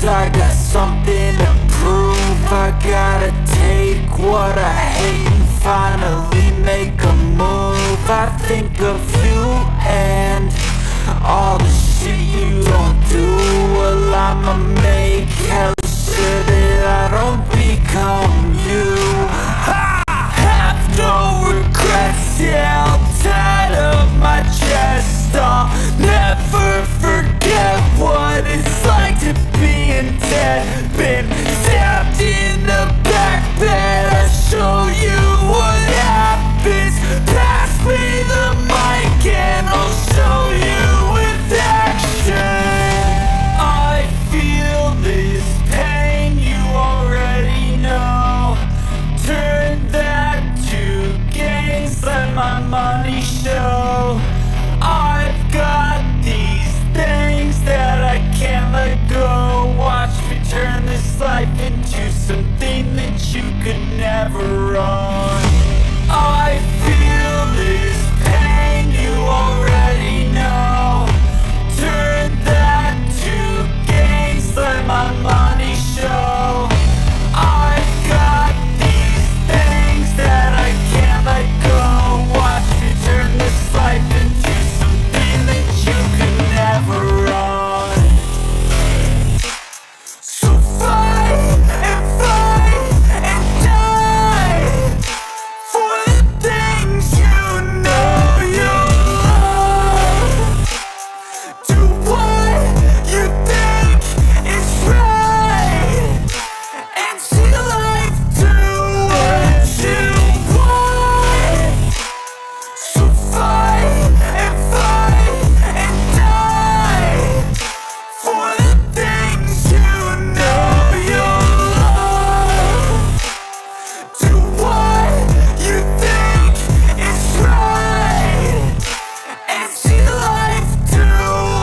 I got something to prove. I gotta take what I hate and finally make a move. I think of you and all the shit you don't do. Well, I'ma make hell sure that I don't become you. Have no regrets, yeah, I'll tie up my chest. I'll never forget what it's like to be in debt. Been stabbed in the back bed, I'll show you what happens. Pass me the mic and I'll show you with action. I feel this pain, you already know. Turn that to gains, let my money show. I've got these things that I can't let go. Watch me turn this life into something that you could never own. I feel this pain, you already know. Turn that to gains, let my money show. I've got these things that I can't let go. Watch me turn this life into something that you could never own. So fight and die for the things you know you love. Do what you think is right and see life do what you want. So fight and die for the things you know you love. Do what you think is right and see life do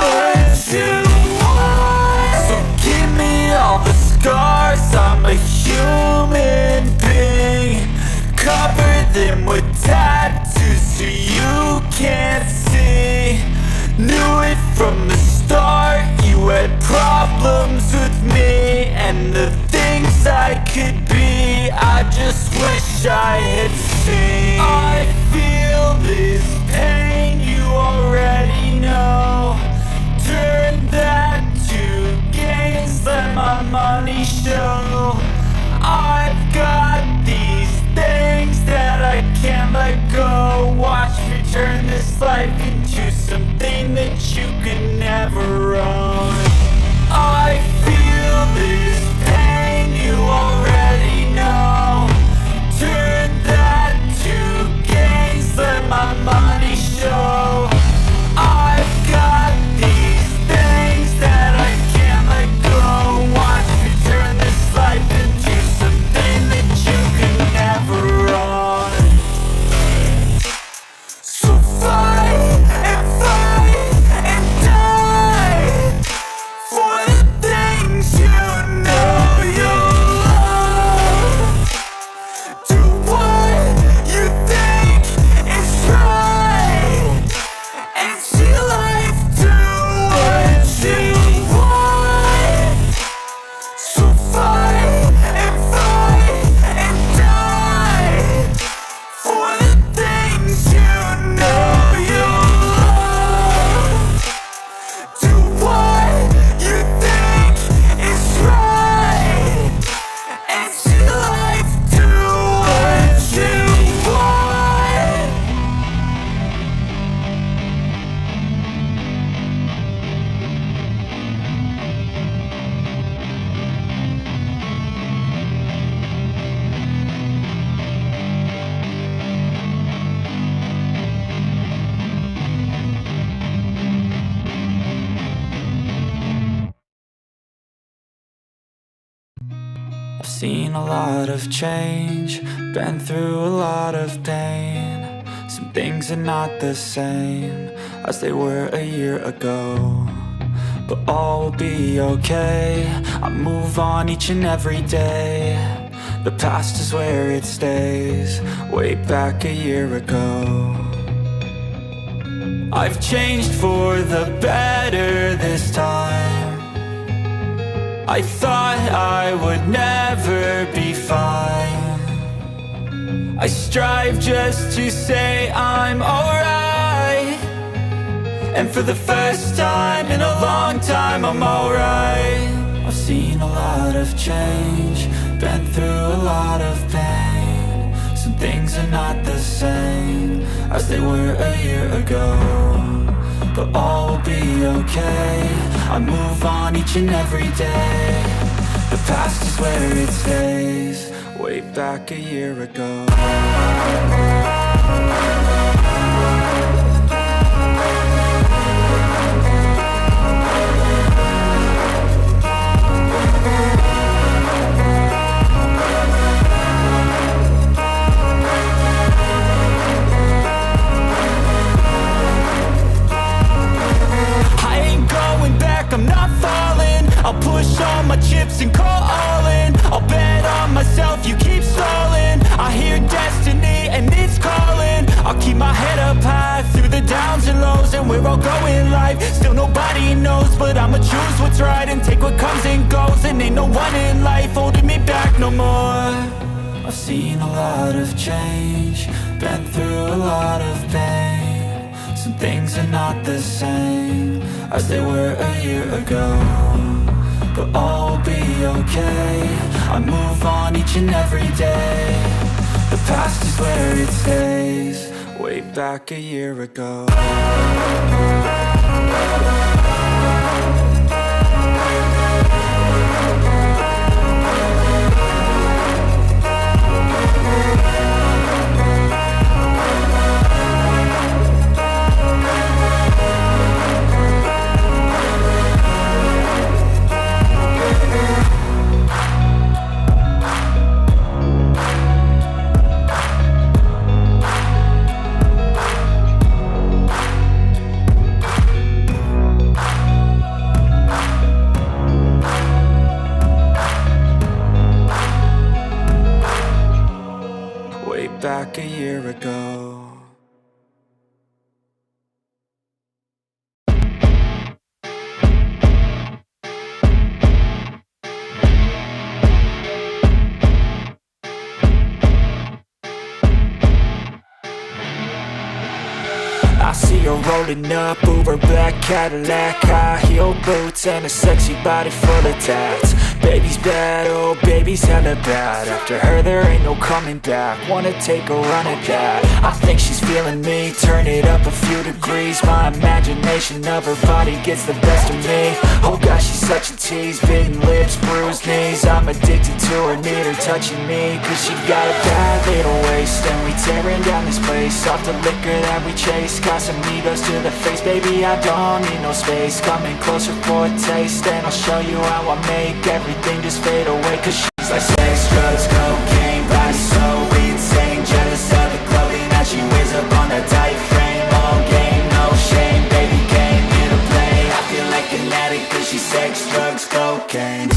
what you want. So give me all the scars, I'm a human being. Cover them with tattoos so you can't see. Knew it from the start, you had problems with me and the things I could be. I just wish I had seen. I feel this pain, you already know. Turn that to gains, let my money show. I've got these things that I can't let go. Watch me turn this life into something that you could never own. I feel this pain, you already know. Turn that to gains, let my money show. I've got these things that I can't let go. Watch me turn this life into something that you could never own. So fight and die for the things you know you love. Do what you think is right and see life do what you want. So fight and die for the things you know you love. Do what you think is right and see life do what you want. I've seen a lot of change, been through a lot of pain. Some things are not the same as they were a year ago, but all will be okay. I move on each and every day. The past is where it stays, way back a year ago. I've changed for the better this time. I thought I would never be fine. I strive just to say I'm alright, and for the first time in a long time I'm alright. I've seen a lot of change, been through a lot of pain. Some things are not the same as they were a year ago, but all will be okay. I move on each and every day. The past is where it stays, way back a year ago. I'm not falling, I'll push all my chips and call all in. I'll bet on myself, you keep stalling. I hear destiny and it's calling. I'll keep my head up high through the downs and lows, and where I'll go in life, still nobody knows. But I'ma choose what's right and take what comes and goes, and ain't no one in life holding me back no more. I've seen a lot of change, been through a lot of pain. Some things are not the same as they were a year ago, but all will be okay. I move on each and every day. The past is where it stays, way back a year ago. Back a year ago. I see her rolling up, Uber black Cadillac, high heel boots and a sexy body full of tats. Baby's bad, oh baby's hella bad. After her there ain't no coming back. Wanna take a run at that. I think she's feeling me, turn it up a few degrees. My imagination of her body gets the best of me. Oh gosh, she's such a tease, bitten lips, bruised knees. I'm addicted to her, need her touching me, cause she got a bad little waist. And we tearing down this place, off the liquor that we chase. Got some egos to the face, baby I don't need no space. Coming closer for a taste, and I'll show you how I make everything just fade away. Cause she's like sex, drugs, cocaine, body so insane. Jealous of the clothing that she wears up on a tight frame. All game, no shame, baby came here to play. I feel like an addict cause she's sex, drugs, cocaine.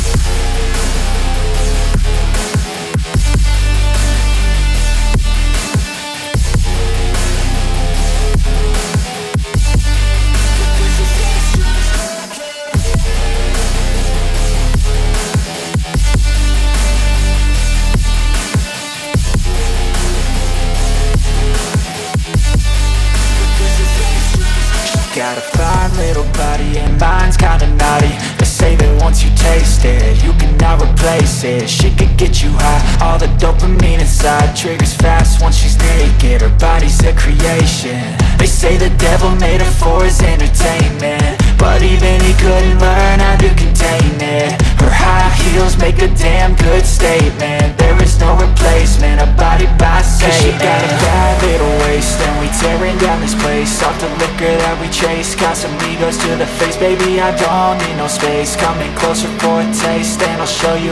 Got a fine little body and mine's kinda naughty. They say that once you taste it, you cannot replace it. She could get you high, all the dopamine inside triggers fast once she's naked. Her body's a creation. They say the devil made her for his entertainment, but even he couldn't learn how to contain it. Her high heels make a damn good statement. There is no replacement, a body by Satan. Cause she got a bad little waist, and we tearing down this place. Off the liquor that we chase, got some egos to the face. Baby, I don't need no space. Coming closer for a taste, and I'll show you